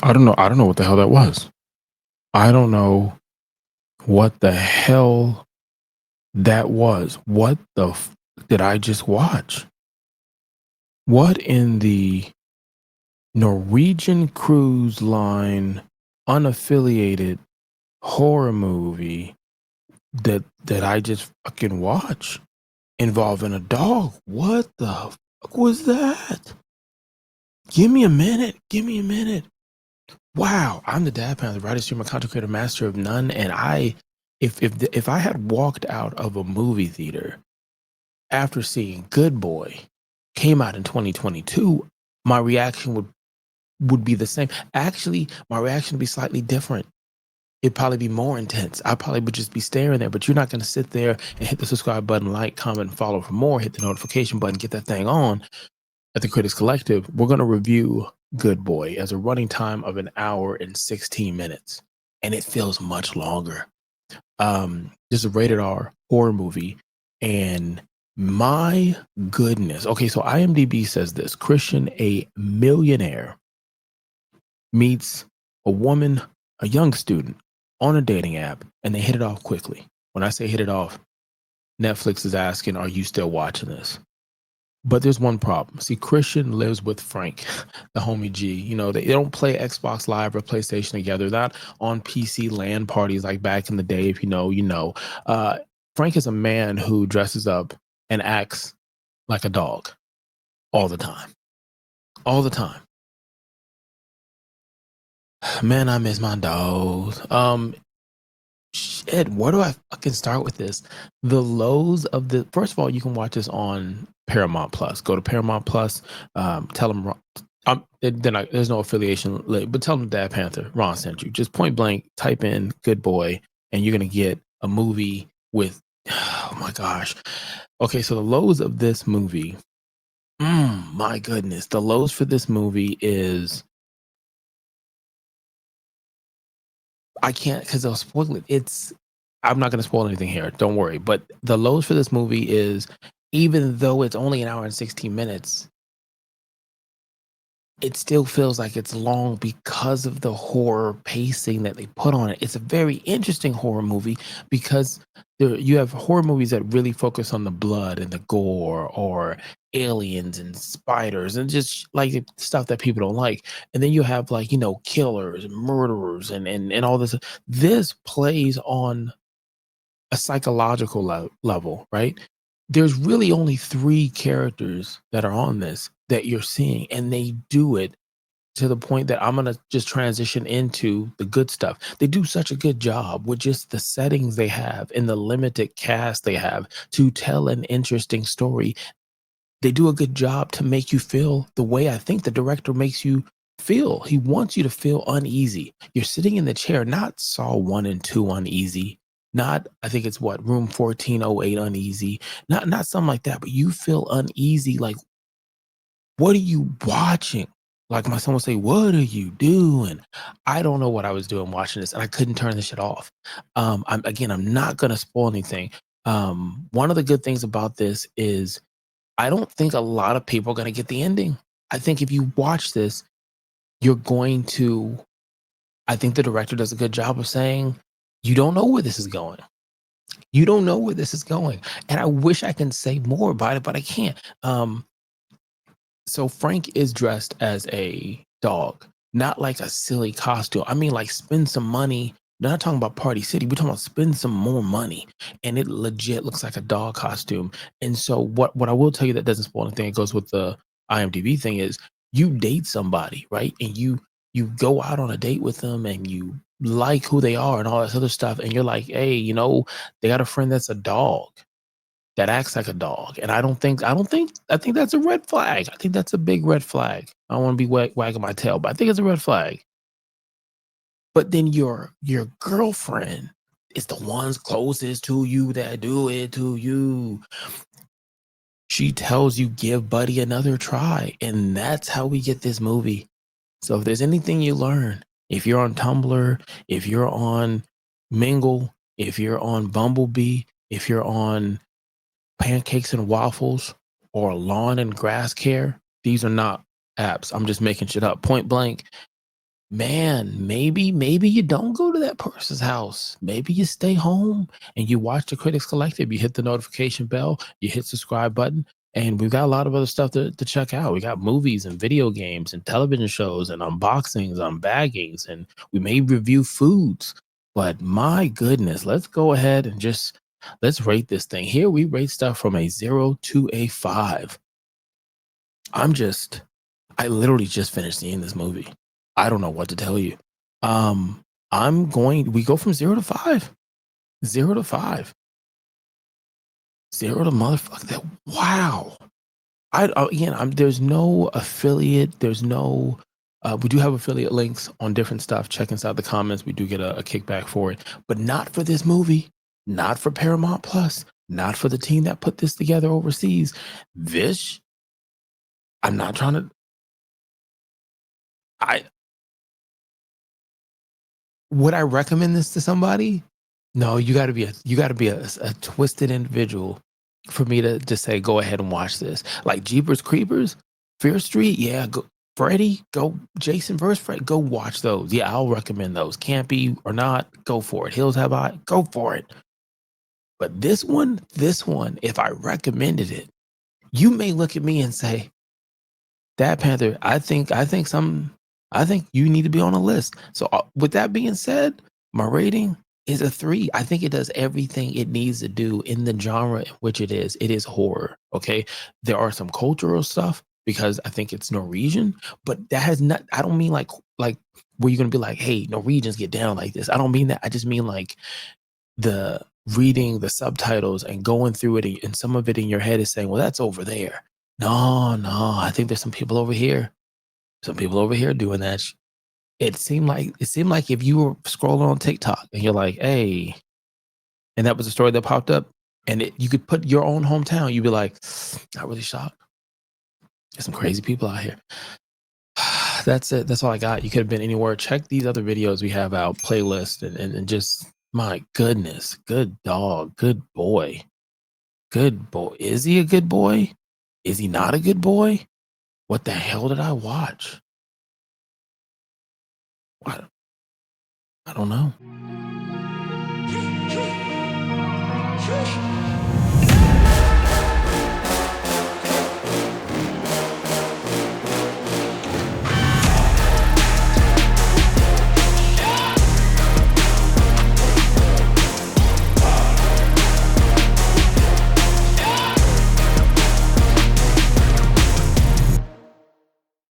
I don't know. I don't know what the hell that was. I don't know what the hell that was. What the did I just watch? What in the Norwegian cruise line unaffiliated horror movie that I just fucking watch involving a dog? What the fuck was that? Give me a minute. Give me a minute. Wow, I'm the Dad Panther, writer, streamer, content creator, master of none, and if I had walked out of a movie theater after seeing Good Boy came out in 2022, my reaction would be the same. Actually, my reaction would be slightly different. It'd probably be more intense. I probably would just be staring there, but you're not going to sit there and hit the subscribe button, like, comment, and follow for more. Hit the notification button, get that thing on. At the Critics Collective, we're going to review Good Boy as a running time of 1 hour and 16 minutes, and it feels much longer. This is a rated R horror movie, and my goodness. Okay, so IMDb says this: Christian, a millionaire, meets a woman, a young student, on a dating app, and they hit it off quickly. When I say hit it off, Netflix is asking, are you still watching this? But there's one problem. See, Christian lives with Frank, the homie G. You know, they don't play Xbox Live or PlayStation together. They're not on PC LAN parties like back in the day. If you know, you know. Frank is a man who dresses up and acts like a dog all the time. All the time. Man, I miss my dogs. Shit, where do I fucking start with this? The lows of the first of all, you can watch this on Paramount Plus. Go to Paramount Plus. Tell them there's no affiliation, but tell them Dad Panther Ron sent you. Just point blank, type in Good Boy, and you're gonna get a movie with. Oh my gosh. Okay, so the lows of this movie. My goodness, the lows for this movie is. I can't because I'll spoil it. I'm not going to spoil anything here. Don't worry. But the lows for this movie is, even though it's only 1 hour and 16 minutes, it still feels like it's long because of the horror pacing that they put on it. It's a very interesting horror movie because you have horror movies that really focus on the blood and the gore, or aliens and spiders and just like stuff that people don't like. And then you have, like, you know, killers and murderers and all this. This plays on a psychological level, right? There's really only 3 characters that are on this that you're seeing, and they do it to the point that I'm gonna just transition into the good stuff. They do such a good job with just the settings they have and the limited cast they have to tell an interesting story. They do a good job to make you feel the way I think the director makes you feel. He wants you to feel uneasy. You're sitting in the chair, not Saw 1 and 2 uneasy, not, I think it's what, room 1408 uneasy, not something like that, but you feel uneasy. Like, what are you watching? Like, my son would say, what are you doing? I don't know what I was doing watching this, and I couldn't turn this shit off. I'm not gonna spoil anything. One of the good things about this is I don't think a lot of people are gonna get the ending. I think if you watch this, you're going to. I think the director does a good job of saying, you don't know where this is going. You don't know where this is going. And I wish I can say more about it, but I can't. So Frank is dressed as a dog, not like a silly costume. I mean, like, spend some money. We're not talking about Party City. We're talking about spend some more money. And it legit looks like a dog costume. And so what I will tell you that doesn't spoil anything, it goes with the IMDb thing, is you date somebody, right? And you go out on a date with them and you like who they are and all this other stuff. And you're like, hey, you know, they got a friend that's a dog that acts like a dog. And I think that's a red flag. I think that's a big red flag. I don't want to be wagging my tail, but I think it's a red flag. But then your girlfriend is the ones closest to you that do it to you. She tells you, give Buddy another try. And that's how we get this movie. So if there's anything you learn, if you're on Tumblr, if you're on Mingle, if you're on Bumblebee, if you're on Pancakes and Waffles or Lawn and Grass Care, these are not apps. I'm just making shit up. Point blank, man, maybe you don't go to that person's house. Maybe you stay home and you watch the Critics Collective. You hit the notification bell, you hit subscribe button, and we've got a lot of other stuff to check out. We got movies and video games and television shows and unboxings, unbaggings, and we may review foods. But my goodness, let's go ahead and just let's rate this thing. Here we rate stuff from a 0 to a 5. I literally just finished seeing this movie. I don't know what to tell you. We go from 0 to 5. 0 to 5. 0 to motherfucker that. Wow. There's no affiliate. There's no, we do have affiliate links on different stuff. Check inside the comments. We do get a kickback for it, but not for this movie, not for Paramount Plus, not for the team that put this together overseas. This, I'm not trying to, I, would I recommend this to somebody? No, you got to be a twisted individual for me to say go ahead and watch this. Like Jeepers Creepers, Fear Street, yeah, go Freddy, go Jason versus Freddy, go watch those. Yeah, I'll recommend those. Campy or not, go for it. Hills Have Eyes, go for it. But this one, if I recommended it, you may look at me and say, that Panther, I think you need to be on a list. So with that being said, my rating is a 3. I think it does everything it needs to do in the genre in which it is. It is horror. Okay. There are some cultural stuff because I think it's Norwegian, but that has not, I don't mean like where you're gonna be like, hey, Norwegians get down like this. I don't mean that. I just mean like the reading the subtitles and going through it and some of it in your head is saying, well, that's over there. No, I think there's some people over here. Some people over here doing that. It seemed like if you were scrolling on TikTok and you're like, hey, and that was a story that popped up, and you could put your own hometown, you'd be like, not really shocked. There's some crazy people out here. That's it. That's all I got. You could have been anywhere. Check these other videos we have out, playlist, and just my goodness, good dog, good boy. Good boy. Is he a good boy? Is he not a good boy? What the hell did I watch? I don't know.